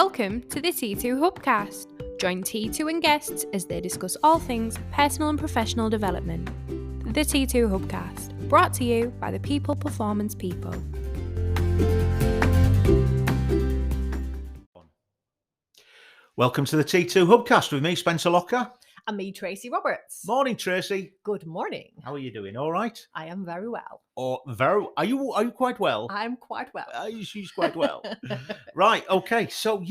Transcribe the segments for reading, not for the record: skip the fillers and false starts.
Welcome to the T2 Hubcast. Join T2 and guests as they discuss all things personal and professional development. The T2 Hubcast, brought to you by the People Performance People. Welcome to the T2 Hubcast with me, Spencer Locker. And me, Tracy Roberts. Morning, Tracy. Good morning. How are you doing? All right? I am very well. Are you quite well? I'm quite well. She's quite well. Right. Okay. So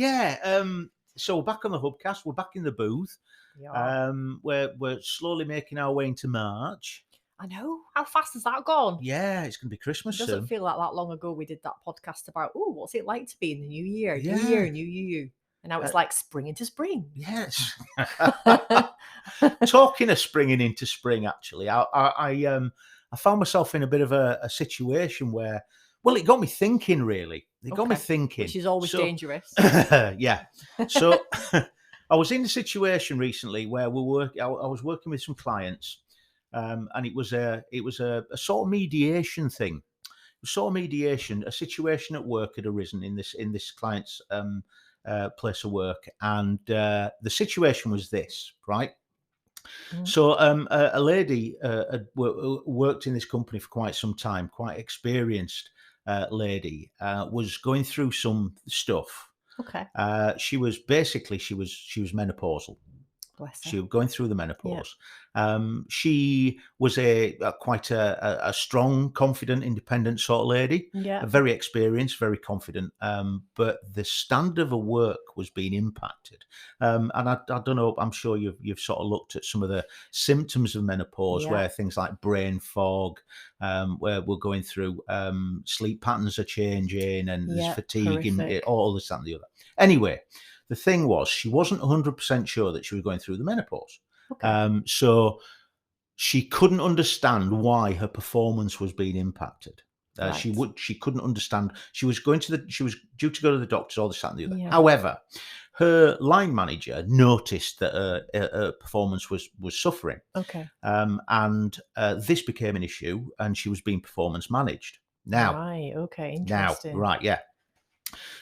so back on the Hubcast. We're back in the booth. Yeah. We're slowly making our way into March. I know. How fast has that gone? Yeah, it's going to be Christmas It doesn't soon. feel like that long ago we did that podcast about, what's it like to be in the new year? Yeah. New year, new you. And now it's like spring into spring. Yes. Talking of springing into spring, actually, I found myself in a bit of a situation where, well, it got me thinking, really. It got me thinking. Which is always dangerous. Yeah. So I was in a situation recently where I was working with some clients, and it was a sort of mediation thing. A situation at work had arisen in this client's place of work, and the situation was this, right? So a lady had worked in this company for quite some time, quite experienced lady, was going through some stuff. Okay. She was menopausal. Bless her. She was going through the menopause. She was quite a strong, confident, independent sort of lady. Yeah. Very experienced, very confident. But the standard of her work was being impacted. And I don't know. I'm sure you've sort of looked at some of the symptoms of menopause, where things like brain fog, where we're going through sleep patterns are changing, and there's fatigue, and all this and the other. Anyway. The thing was, she wasn't 100% sure that she was going through the menopause. Okay. So she couldn't understand why her performance was being impacted. Right. She couldn't understand. She was due to go to the doctor, all this and the other. Yeah. However, her line manager noticed that her performance was suffering. Okay. And this became an issue, and she was being performance managed. Now, right. Okay. Interesting. Right. Yeah.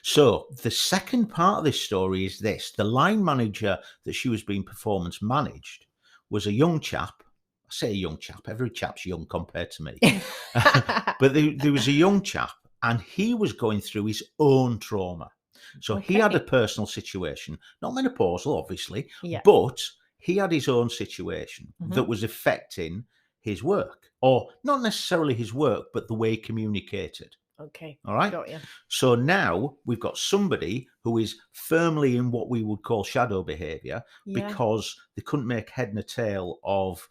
So the second part of this story is this: the line manager that she was being performance managed was a young chap. I say a young chap. Every chap's young compared to me. But there was a young chap, and he was going through his own trauma. So he had a personal situation, not menopausal, obviously, but he had his own situation that was affecting his work, or not necessarily his work, but the way he communicated. Okay. All right. Got you. So now we've got somebody who is firmly in what we would call shadow behavior because they couldn't make head nor tail of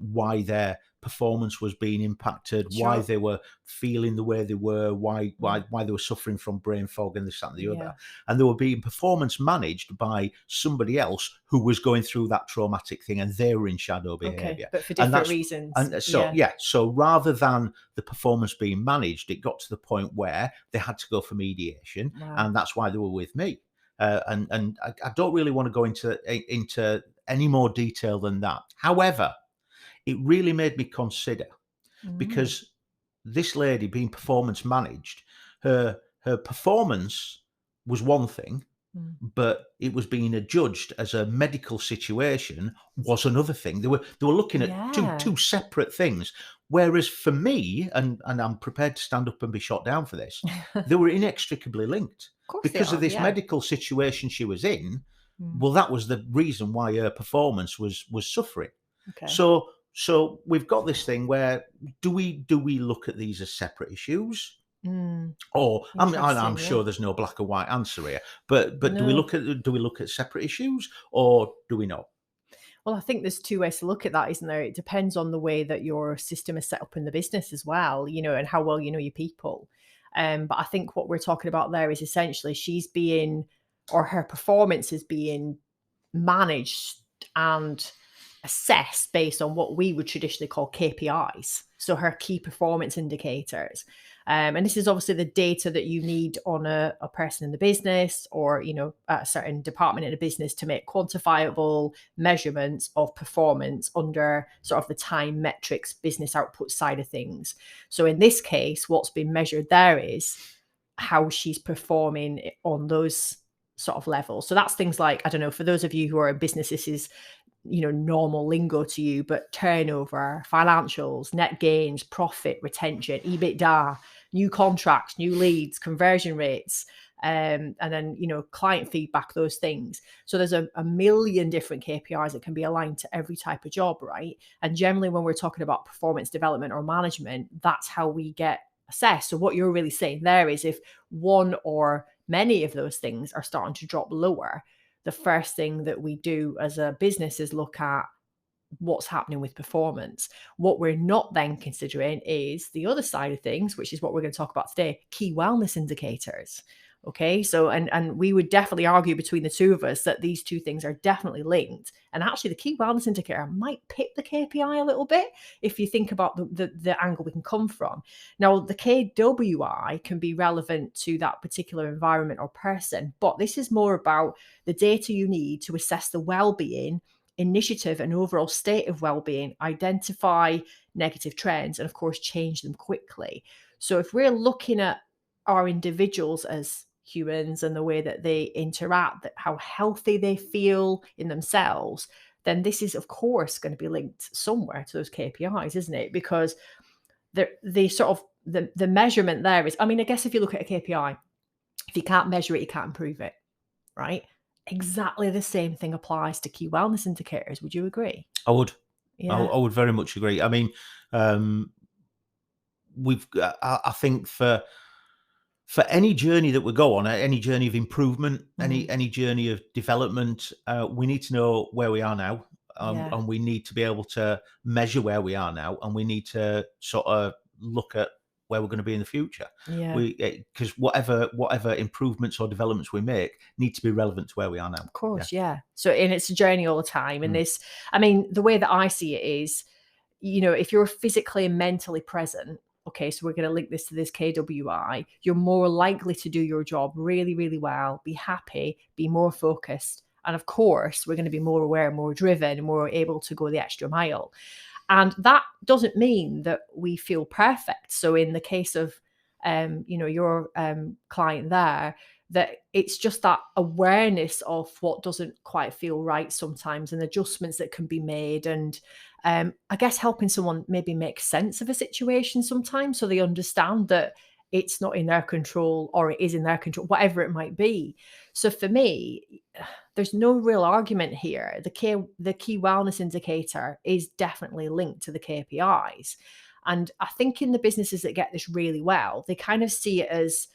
why their performance was being impacted, why they were feeling the way they were, why they were suffering from brain fog and this, that, and the other. And they were being performance managed by somebody else who was going through that traumatic thing, and they were in shadow behavior. Okay, but for different reasons. And so, so rather than the performance being managed, it got to the point where they had to go for mediation, and that's why they were with me. And I don't really want to go into any more detail than that. However, it really made me consider, because this lady being performance managed, her performance was one thing, but it was being adjudged as a medical situation was another thing. They were looking at two separate things. Whereas for me, and I'm prepared to stand up and be shot down for this, they were inextricably linked. Because of this medical situation she was in. Well, that was the reason why her performance was suffering. Okay. So we've got this thing where do we look at these as separate issues? Or I'm sure there's no black and white answer here, but no. do we look at separate issues, or do we not? Well, I think there's two ways to look at that, isn't there? It depends on the way that your system is set up in the business as well, and how well you know your people. But I think what we're talking about there is essentially her performance is being managed and assessed based on what we would traditionally call KPIs. So her key performance indicators. And this is obviously the data that you need on a person in the business, or, a certain department in a business to make quantifiable measurements of performance under sort of the time metrics, business output side of things. So in this case, what's been measured there is how she's performing on those sort of level. So that's things like, I don't know, for those of you who are in business, this is, normal lingo to you, but turnover, financials, net gains, profit, retention, EBITDA, new contracts, new leads, conversion rates, and then, client feedback, those things. So there's a million different KPIs that can be aligned to every type of job, right? And generally when we're talking about performance development or management, that's how we get assessed. So what you're really saying there is if one or many of those things are starting to drop lower, the first thing that we do as a business is look at what's happening with performance. What we're not then considering is the other side of things, which is what we're going to talk about today, key wellness indicators. Okay, so and we would definitely argue between the two of us that these two things are definitely linked. And actually the key wellness indicator might pick the KPI a little bit if you think about the angle we can come from. Now, the KWI can be relevant to that particular environment or person, but this is more about the data you need to assess the well-being, initiative, and overall state of well-being, identify negative trends, and of course change them quickly. So if we're looking at our individuals as humans and the way that they interact, how healthy they feel in themselves, then this is of course going to be linked somewhere to those KPIs, isn't it? Because the sort of the measurement there is, I guess if you look at a KPI, if you can't measure it, you can't improve it, right? Exactly the same thing applies to key wellness indicators. Would you agree? I would. Yeah. I would very much agree. I think for any journey that we go on, any journey of improvement, any journey of development, we need to know where we are now, and we need to be able to measure where we are now, and we need to sort of look at where we're going to be in the future. Because whatever improvements or developments we make need to be relevant to where we are now. Of course, yeah. So, and it's a journey all the time. And this, the way that I see it is, if you're physically and mentally present, okay, so we're going to link this to this KWI, you're more likely to do your job really, really well, be happy, be more focused. And of course, we're going to be more aware, more driven, more able to go the extra mile. And that doesn't mean that we feel perfect. So in the case of, your client there, that it's just that awareness of what doesn't quite feel right sometimes and adjustments that can be made. And I guess helping someone maybe make sense of a situation sometimes so they understand that it's not in their control or it is in their control, whatever it might be. So for me, there's no real argument here. The key wellness indicator is definitely linked to the KPIs. And I think in the businesses that get this really well, they kind of see it as,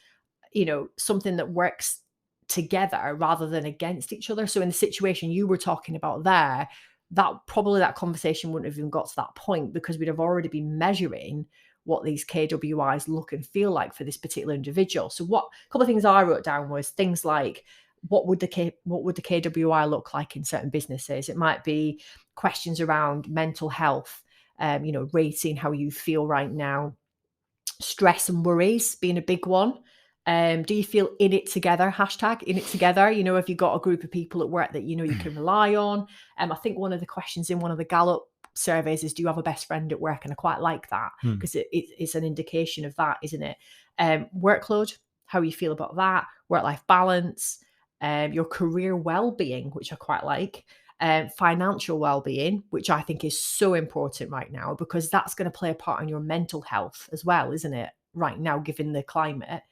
something that works together rather than against each other. So in the situation you were talking about there, that conversation wouldn't have even got to that point because we'd have already been measuring what these KWIs look and feel like for this particular individual. So a couple of things I wrote down was things like, what would the KWI look like in certain businesses? It might be questions around mental health, rating how you feel right now, stress and worries being a big one. Do you feel in it together? Hashtag in it together. Have you got a group of people at work that you can rely on? I think one of the questions in one of the Gallup surveys is, do you have a best friend at work? And I quite like that because it's an indication of that, isn't it? Workload, how you feel about that, work-life balance, your career well-being, which I quite like, financial well-being, which I think is so important right now because that's going to play a part in your mental health as well, isn't it? Right now, given the climate,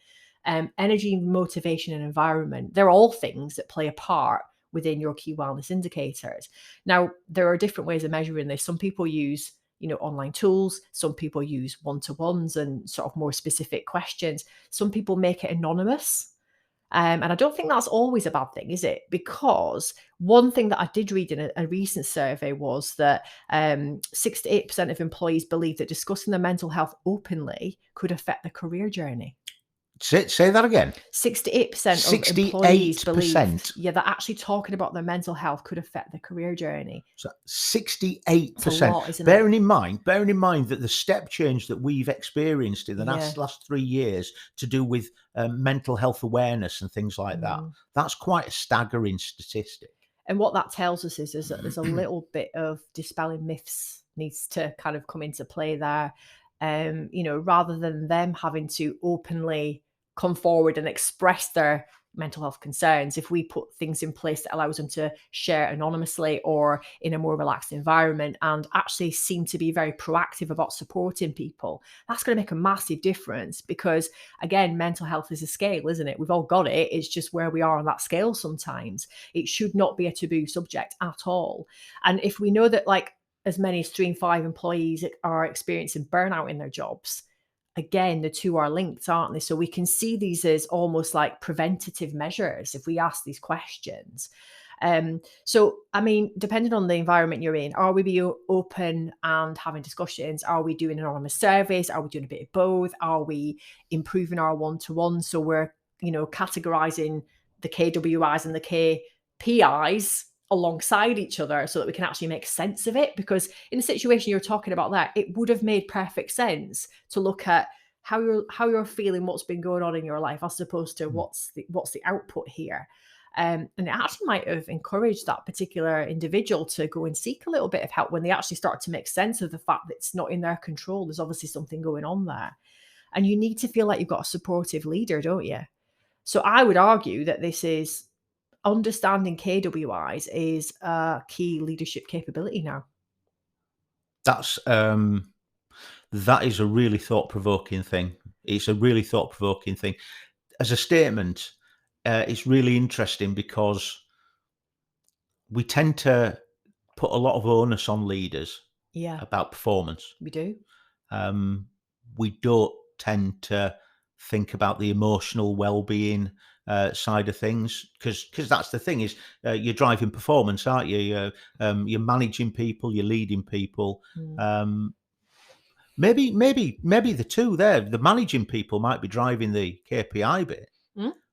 energy, motivation, and environment, they're all things that play a part within your key wellness indicators. Now, there are different ways of measuring this. Some people use, online tools. Some people use one-to-ones and sort of more specific questions. Some people make it anonymous. And I don't think that's always a bad thing, is it? Because one thing that I did read in a recent survey was that 6 to 8% of employees believe that discussing their mental health openly could affect their career journey. Say that again. 6 to 8% of employees believe that actually talking about their mental health could affect their career journey. So 68%. It's a lot, isn't it? Bearing in mind that the step change that we've experienced in the last 3 years to do with mental health awareness and things like that, that's quite a staggering statistic. And what that tells us is that there's a little bit of dispelling myths needs to kind of come into play there. Rather than them having to openly come forward and express their mental health concerns, if we put things in place that allows them to share anonymously or in a more relaxed environment and actually seem to be very proactive about supporting people, that's going to make a massive difference. Because again, mental health is a scale, isn't it? We've all got it. It's just where we are on that scale sometimes. It should not be a taboo subject at all. And if we know that like as many as 3 in 5 employees are experiencing burnout in their jobs, again, the two are linked, aren't they? So we can see these as almost like preventative measures if we ask these questions. So, I mean, depending on the environment you're in, are we being open and having discussions? Are we doing anonymous surveys? Are we doing a bit of both? Are we improving our one-to-one? So we're, categorizing the KWIs and the KPIs alongside each other so that we can actually make sense of it. Because in the situation you're talking about there, it would have made perfect sense to look at how you're feeling, what's been going on in your life, as opposed to what's the output here. And it actually might have encouraged that particular individual to go and seek a little bit of help when they actually start to make sense of the fact that it's not in their control. There's obviously something going on there. And you need to feel like you've got a supportive leader, don't you? So I would argue that this is understanding KWIs is a key leadership capability now. That is a really thought-provoking thing. It's a really thought-provoking thing. As a statement, it's really interesting because we tend to put a lot of onus on leaders about performance. We do. We don't tend to think about the emotional well-being side of things, because that's the thing is you're driving performance, aren't you? You're managing people, you're leading people. Maybe the two there, the managing people might be driving the KPI bit,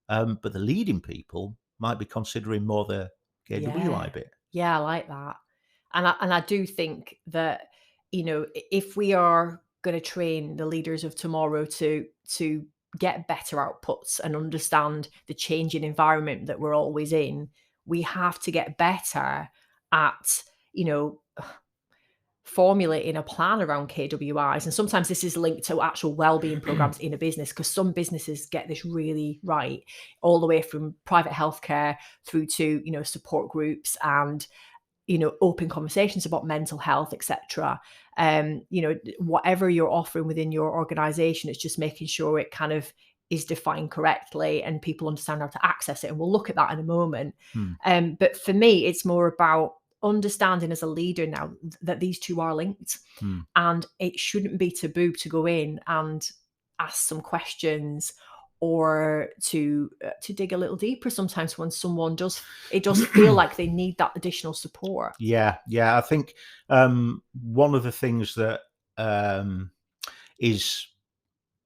but the leading people might be considering more the KWI bit. Yeah, I like that. And I do think that, if we are going to train the leaders of tomorrow to get better outputs and understand the changing environment that we're always in, we have to get better at, formulating a plan around KWIs. And sometimes this is linked to actual wellbeing programs in a business, because some businesses get this really right, all the way from private healthcare through to, support groups and, open conversations about mental health, etc. Whatever you're offering within your organization, it's just making sure it kind of is defined correctly and people understand how to access it. And we'll look at that in a moment. But for me, it's more about understanding as a leader now that these two are linked, and it shouldn't be taboo to go in and ask some questions or to dig a little deeper sometimes when someone does feel like they need that additional support. Yeah. I think one of the things that is,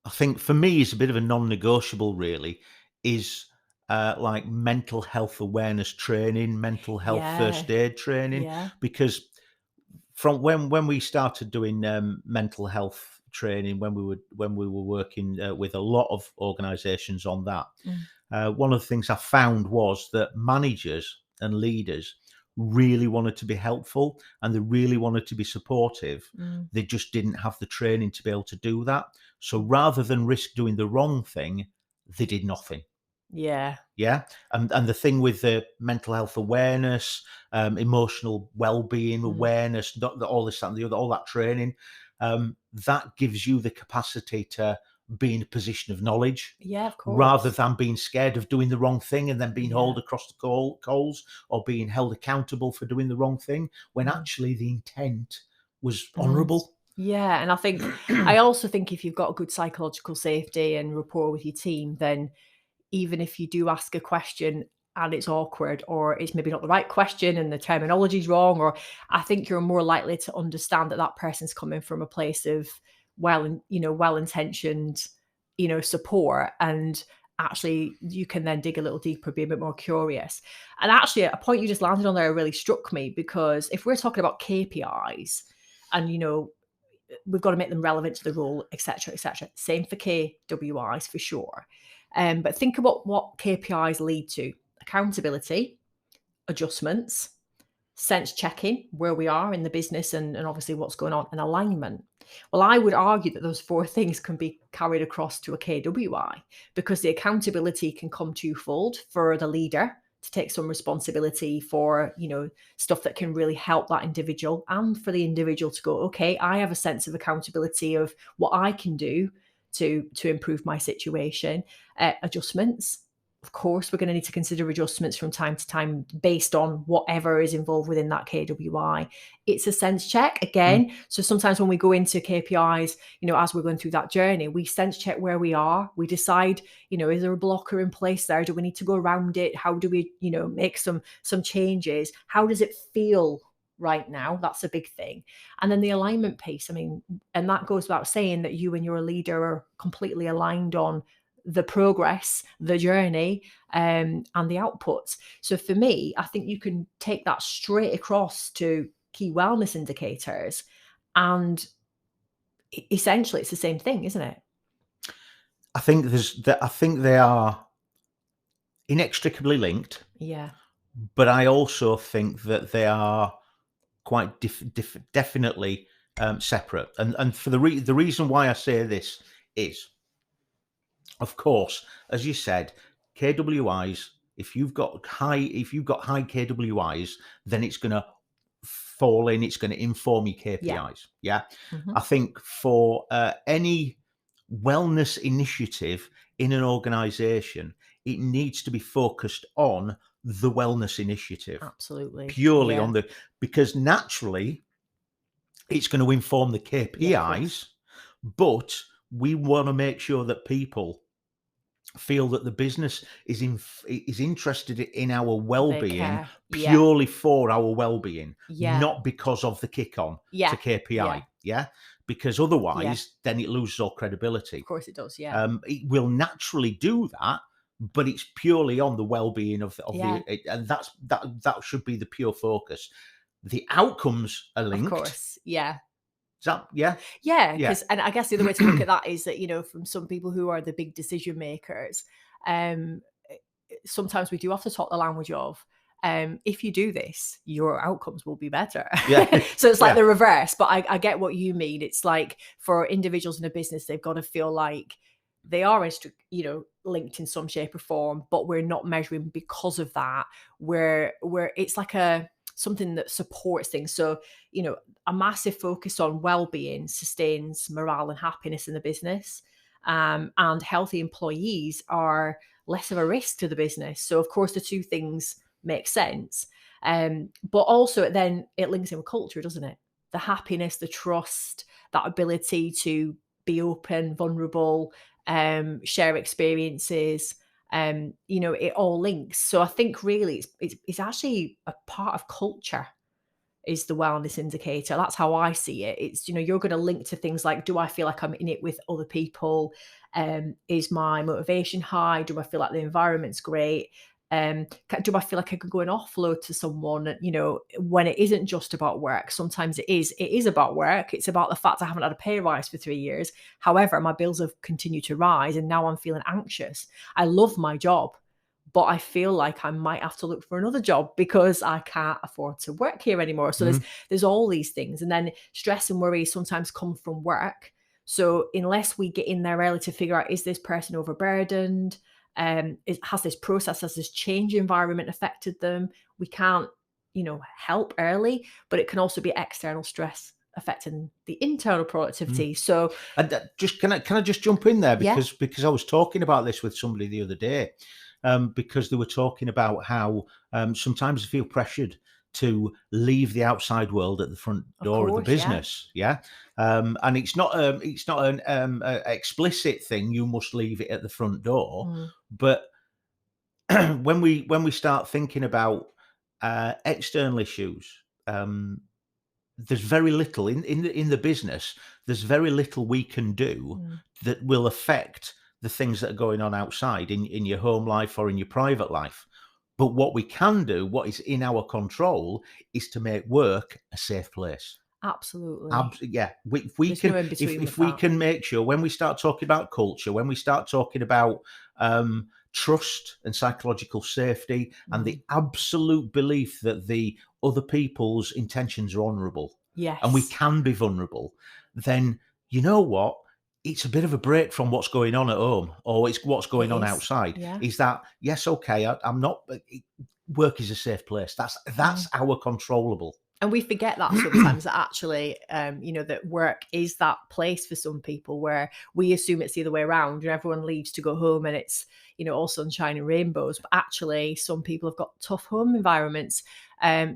I think for me, is a bit of a non-negotiable really, is like mental health awareness training, mental health first aid training, because from when we started doing mental health training, when we were working with a lot of organizations on that, one of the things I found was that managers and leaders really wanted to be helpful and they really wanted to be supportive. They just didn't have the training to be able to do that. So rather than risk doing the wrong thing, they did nothing. Yeah. And the thing with the mental health awareness, emotional well-being awareness, all this, that, and the other, all that training, that gives you the capacity to be in a position of knowledge, of course, rather than being scared of doing the wrong thing and then being hauled across the coals or being held accountable for doing the wrong thing, when actually the intent was honourable. Yeah, and I also think if you've got a good psychological safety and rapport with your team, then even if you do ask a question and it's awkward or it's maybe not the right question and the terminology is wrong, or I think you're more likely to understand that person's coming from a place of well-intentioned, support, and actually you can then dig a little deeper, be a bit more curious. And actually a point you just landed on there really struck me, because if we're talking about KPIs and, we've got to make them relevant to the role, etc., etc. Same for KWIs for sure. But think about what KPIs lead to: accountability, adjustments, sense checking where we are in the business and obviously what's going on, and alignment. Well, I would argue that those 4 things can be carried across to a KWI, because the accountability can come twofold: for the leader to take some responsibility for, stuff that can really help that individual, and for the individual to go, okay, I have a sense of accountability of what I can do to improve my situation. Adjustments. Of course, we're going to need to consider adjustments from time to time based on whatever is involved within that KWI. It's a sense check again. So sometimes when we go into KPIs, as we're going through that journey, we sense check where we are. We decide, is there a blocker in place there? Do we need to go around it? How do we, make some changes? How does it feel right now? That's a big thing. And then the alignment piece. And that goes without saying that you and your leader are completely aligned on the progress, the journey, and the outputs. So for me, I think you can take that straight across to key wellness indicators, and essentially it's the same thing, isn't it? I think they are inextricably linked. Yeah. But I also think that they are quite definitely separate. And for the reason why I say this is, of course, as you said, KWIs. If you've got high KWIs, then it's going to fall in. It's going to inform your KPIs. Yeah. Mm-hmm. I think for any wellness initiative in an organization, it needs to be focused on the wellness initiative. Absolutely. Purely on because naturally it's going to inform the KPIs, but we want to make sure that people feel that the business is interested in our well-being purely for our well-being, not because of the kick-on to KPI. Because otherwise then it loses all credibility. Of course it does. It will naturally do that, but it's purely on the well-being of the and that should be the pure focus. The outcomes are linked, of course. Is that, yeah, because and I guess the other way to look at that is that, from some people who are the big decision makers, sometimes we do have to talk the language of, if you do this, your outcomes will be better. So it's like the reverse, but I get what you mean. It's like for individuals in a business, they've got to feel like they are linked in some shape or form, but we're not measuring because of that. Where it's like something that supports things. So, a massive focus on well-being sustains morale and happiness in the business. And healthy employees are less of a risk to the business. So, of course, the two things make sense. But also then it links in with culture, doesn't it? The happiness, the trust, that ability to be open, vulnerable, share experiences. It all links. So I think really it's actually a part of culture is the wellness indicator. That's how I see it. It's, you're going to link to things like, do I feel like I'm in it with other people? Is my motivation high? Do I feel like the environment's great? Do I feel like I could go and offload to someone, when it isn't just about work? Sometimes it is about work. It's about the fact I haven't had a pay rise for 3 years. However, my bills have continued to rise and now I'm feeling anxious. I love my job, but I feel like I might have to look for another job because I can't afford to work here anymore. So there's all these things. And then stress and worry sometimes come from work. So unless we get in there early to figure out, is this person overburdened? Has this change environment affected them? We can't, help early, but it can also be external stress affecting the internal productivity. So, and can I just jump in there because I was talking about this with somebody the other day, because they were talking about how sometimes they feel pressured to leave the outside world at the front door of the business. And it's not an explicit thing. You must leave it at the front door. But when we start thinking about external issues, there's very little in the business. There's very little we can do that will affect the things that are going on outside in your home life or in your private life. But what we can do, what is in our control, is to make work a safe place. Absolutely. If we can make sure, when we start talking about culture, when we start talking about trust and psychological safety, and the absolute belief that the other people's intentions are honourable, Yes. and we can be vulnerable, then you know what? It's a bit of a break from what's going on at home, or it's what's going on outside. Yeah. Is that, yes, okay, I'm not. Work is a safe place. That's our controllable. And we forget that sometimes, that actually, that work is that place for some people where we assume it's the other way around and everyone leaves to go home and it's, all sunshine and rainbows. But actually, some people have got tough home environments.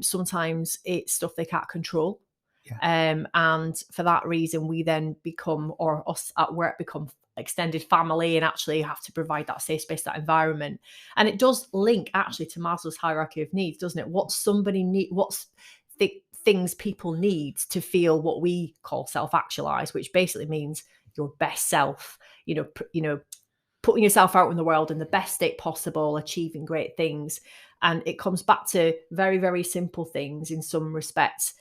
Sometimes it's stuff they can't control. Yeah. And for that reason, we then become, or us at work become, extended family, and actually have to provide that safe space, that environment. And it does link actually to Maslow's hierarchy of needs, doesn't it? What somebody need, what's things people need to feel what we call self-actualized, which basically means your best self, putting yourself out in the world in the best state possible, achieving great things. And it comes back to very, very simple things in some respects.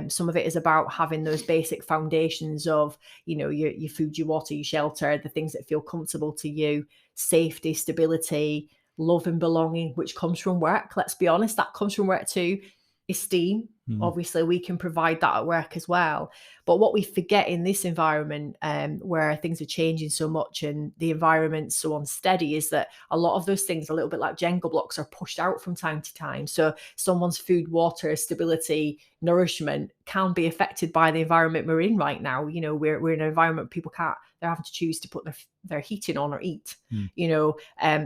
Some of it is about having those basic foundations of, your food, your water, your shelter, the things that feel comfortable to you, safety, stability, love and belonging, which comes from work. Let's be honest, that comes from work too. Esteem. Obviously, we can provide that at work as well. But what we forget in this environment, where things are changing so much and the environment's so unsteady, is that a lot of those things, a little bit like Jenga blocks, are pushed out from time to time. So someone's food, water, stability, nourishment can be affected by the environment we're in right now. We're in an environment people can't, they're having to choose to put their heating on or eat.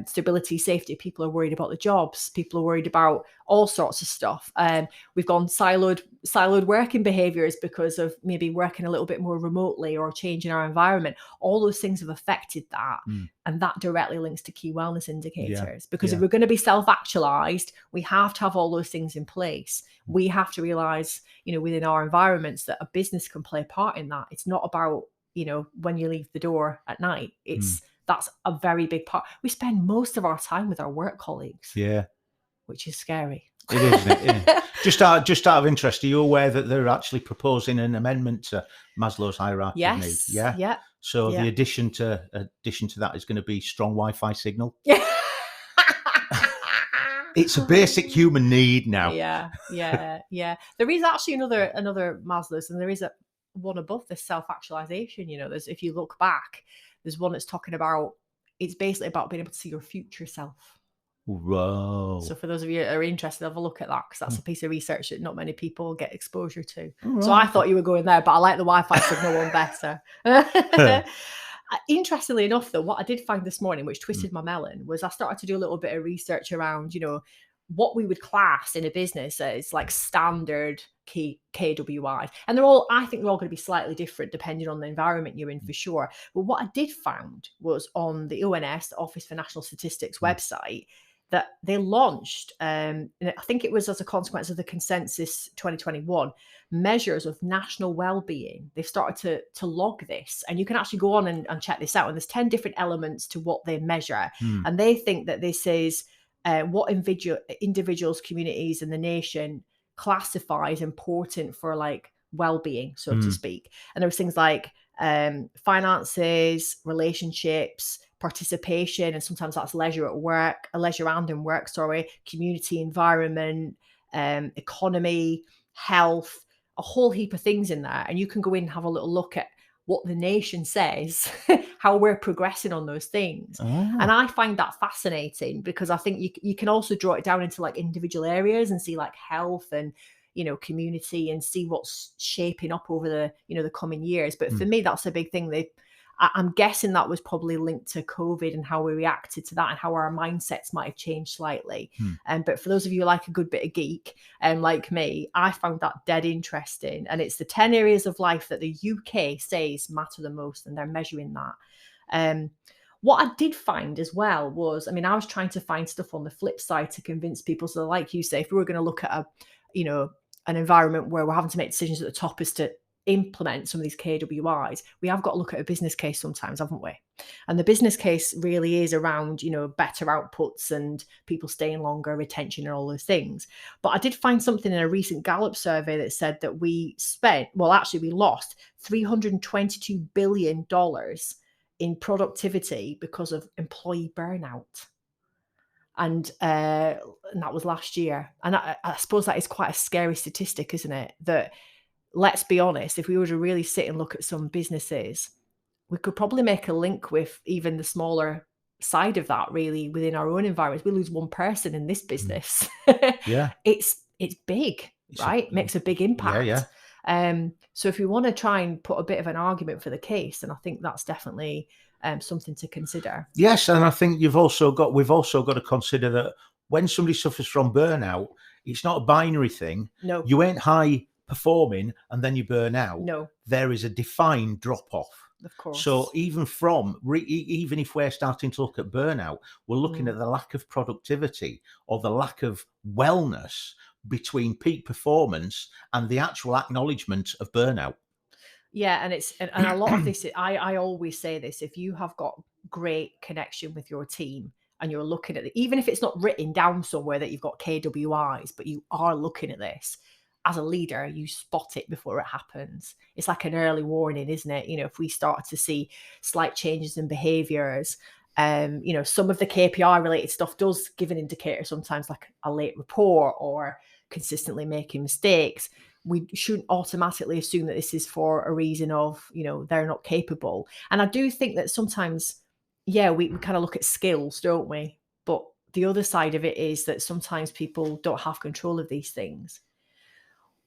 Stability, safety, people are worried about the jobs, people are worried about all sorts of stuff. We've gone siloed working behaviors because of maybe working a little bit more remotely or changing our environment. All those things have affected that. And that directly links to key wellness indicators, because if we're going to be self-actualized, we have to have all those things in place. We have to realize, within our environments, that a business can play a part in that. It's not about, when you leave the door at night. That's a very big part. We spend most of our time with our work colleagues. Yeah. Which is scary. It is, isn't it? Yeah. Just out of interest, are you aware that they're actually proposing an amendment to Maslow's hierarchy of needs? Yes. Yeah. So the addition to that is going to be strong Wi-Fi signal. It's a basic human need now. Yeah. There is actually another Maslow's, and there is one above this, self-actualization. There's, if you look back, there's one that's talking about, it's basically about being able to see your future self. Whoa. So for those of you that are interested, have a look at that, because that's a piece of research that not many people get exposure to. Right. So I thought you were going there, but I like the Wi-Fi signal one better. Interestingly enough, though, what I did find this morning, which twisted my melon, was I started to do a little bit of research around, what we would class in a business as like standard KWIs. And I think they're all going to be slightly different depending on the environment you're in, for sure. But what I did find was on the ONS, the Office for National Statistics website, that they launched, and I think it was as a consequence of the Consensus 2021 measures of national well-being. They've started to log this, and you can actually go on and check this out. And there's 10 different elements to what they measure. And they think that this is what individuals, communities, and the nation classify as important for like well-being, so to speak. And there was things like finances, relationships, participation, and sometimes that's leisure and in work, community, environment, economy, health, a whole heap of things in there. And you can go in and have a little look at what the nation says, how we're progressing on those things. And I find that fascinating, because I think you can also draw it down into like individual areas and see like health and, community, and see what's shaping up over the coming years. But for me, that's a big thing. I'm guessing that was probably linked to COVID and how we reacted to that and how our mindsets might have changed slightly. But for those of you who like a good bit of geek, like me, I found that dead interesting. And it's the 10 areas of life that the UK says matter the most, and they're measuring that. What I did find as well was, I was trying to find stuff on the flip side to convince people. So like you say, if we were going to look at an environment where we're having to make decisions at the top as to implement some of these KWIs, we have got to look at a business case sometimes, haven't we? And the business case really is around, better outputs and people staying longer, retention, and all those things. But I did find something in a recent Gallup survey that said that we lost $322 billion in productivity because of employee burnout. And that was last year. And I suppose that is quite a scary statistic, isn't it? That, let's be honest, if we were to really sit and look at some businesses, we could probably make a link with even the smaller side of that, really, within our own environments. We lose one person in this business. Yeah. It's big, right? Makes a big impact. Yeah. So if we want to try and put a bit of an argument for the case, then I think that's definitely something to consider. Yes, and I think we've also got to consider that when somebody suffers from burnout, it's not a binary thing. No. You ain't high performing and then you burn out. No. There is a defined drop off. Of course. So even if we're starting to look at burnout, we're looking at the lack of productivity or the lack of wellness between peak performance and the actual acknowledgement of burnout. Yeah, and a lot of this, I always say this, if you have got great connection with your team and you're looking at it, even if it's not written down somewhere that you've got KWIs, but you are looking at this, as a leader, you spot it before it happens. It's like an early warning, isn't it? If we start to see slight changes in behaviors, some of the KPI related stuff does give an indicator, sometimes like a late report or consistently making mistakes. We shouldn't automatically assume that this is for a reason of, they're not capable. And I do think that sometimes, we kind of look at skills, don't we? But the other side of it is that sometimes people don't have control of these things.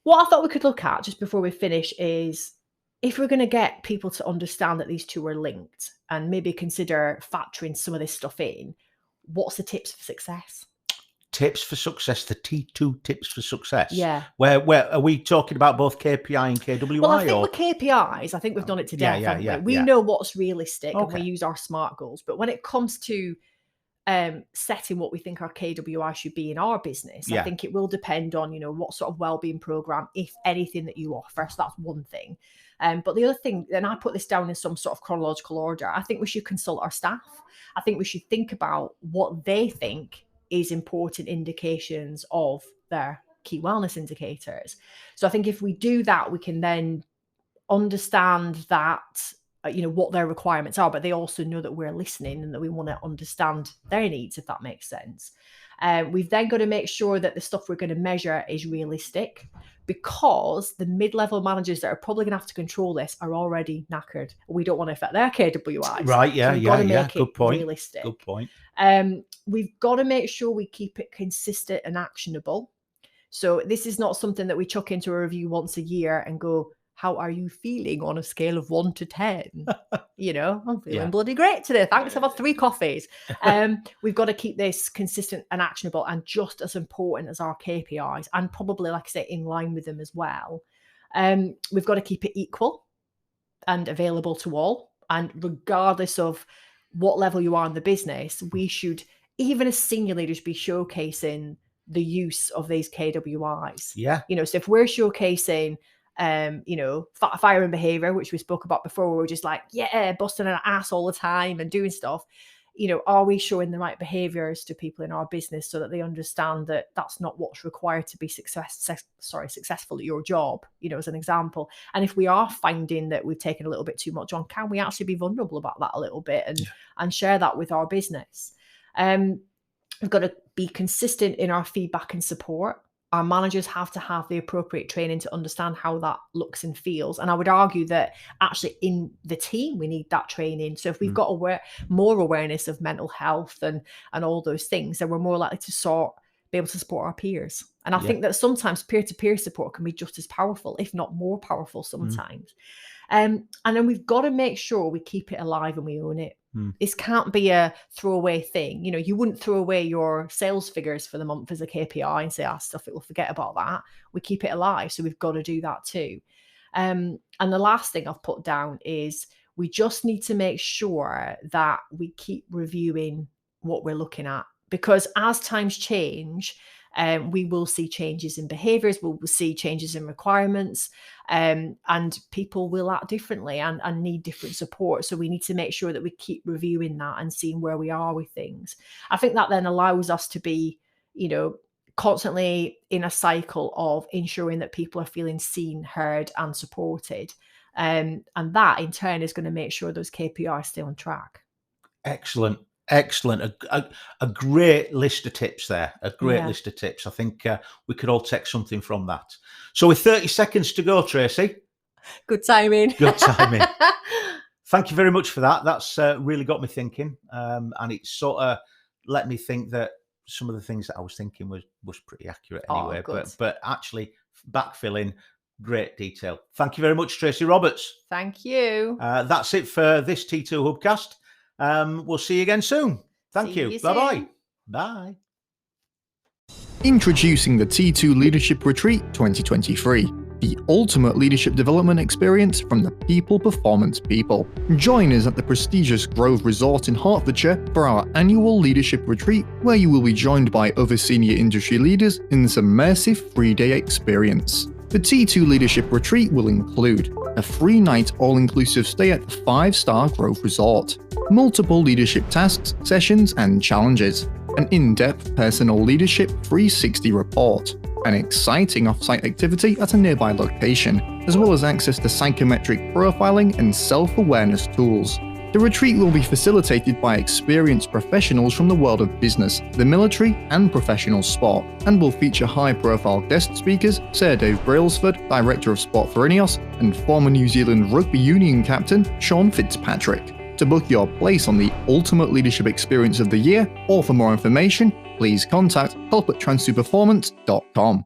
What I thought we could look at just before we finish is, if we're going to get people to understand that these two are linked and maybe consider factoring some of this stuff in, what's the tips for success? Tips for success, the T2 tips for success. Yeah. Where are we talking about both KPI and KWI? Well, I think with KPIs, I think we've done it to death, haven't we? We know what's realistic and we use our SMART goals. But when it comes to setting what we think our KWI should be in our business, I think it will depend on, what sort of wellbeing program, if anything, that you offer. So that's one thing. But the other thing, and I put this down in some sort of chronological order, I think we should consult our staff. I think we should think about what they think is important indications of their key wellness indicators. So I think if we do that, we can then understand that, what their requirements are, but they also know that we're listening and that we want to understand their needs, if that makes sense. We've then got to make sure that the stuff we're going to measure is realistic, because the mid-level managers that are probably going to have to control this are already knackered. We don't want to affect their KWIs. Right, yeah, so we've got to make Good it point. Realistic. Good point. We've got to make sure we keep it consistent and actionable. So this is not something that we chuck into a review once a year and go, how are you feeling on a scale of 1 to 10? I'm feeling bloody great today. Thanks. I've had 3 coffees. We've got to keep this consistent and actionable, and just as important as our KPIs, and probably, like I say, in line with them as well. We've got to keep it equal and available to all. And regardless of what level you are in the business, we should, even as senior leaders, be showcasing the use of these KWIs. Yeah. So if we're showcasing fire and behavior, which we spoke about before, where we're just like, busting an ass all the time and doing stuff, are we showing the right behaviors to people in our business so that they understand that that's not what's required to be successful at your job, as an example. And if we are finding that we've taken a little bit too much on, can we actually be vulnerable about that a little bit and share that with our business? We've got to be consistent in our feedback and support. Our managers have to have the appropriate training to understand how that looks and feels. And I would argue that actually in the team, we need that training. So if we've got more awareness of mental health and all those things, then we're more likely to be able to support our peers. And I think that sometimes peer-to-peer support can be just as powerful, if not more powerful sometimes. And then we've got to make sure we keep it alive and we own it. This can't be a throwaway thing. You wouldn't throw away your sales figures for the month as a KPI and say, stuff it, we'll forget about that. We keep it alive. So we've got to do that too. And the last thing I've put down is we just need to make sure that we keep reviewing what we're looking at, because as times change, we will see changes in behaviors, we'll see changes in requirements, and people will act differently and need different support. So we need to make sure that we keep reviewing that and seeing where we are with things. I think that then allows us to be, constantly in a cycle of ensuring that people are feeling seen, heard, and supported. And that in turn is going to make sure those KPIs stay on track. Excellent. Excellent. A great list of tips there. A great list of tips. I think we could all take something from that. So with 30 seconds to go, Tracy. Good timing. Good timing. Thank you very much for that. That's really got me thinking. And it sort of let me think that some of the things that I was thinking was pretty accurate anyway. But actually backfilling, great detail. Thank you very much, Tracy Roberts. Thank you. That's it for this T2 Hubcast. We'll see you again soon. Thank you. Bye-bye. Bye. Introducing the T2 Leadership Retreat 2023, the ultimate leadership development experience from the people performance people. Join us at the prestigious Grove Resort in Hertfordshire for our annual leadership retreat, where you will be joined by other senior industry leaders in this immersive 3-day experience. The T2 Leadership Retreat will include a 3-night all-inclusive stay at the 5-star Grove Resort, multiple leadership tasks, sessions and challenges, an in-depth personal leadership 360 report, an exciting off-site activity at a nearby location, as well as access to psychometric profiling and self-awareness tools. The retreat will be facilitated by experienced professionals from the world of business, the military and professional sport, and will feature high-profile guest speakers Sir Dave Brailsford, Director of Sport for Ineos, and former New Zealand Rugby Union captain Sean Fitzpatrick. To book your place on the ultimate leadership experience of the year, or for more information, please contact help@transsuperformance.com.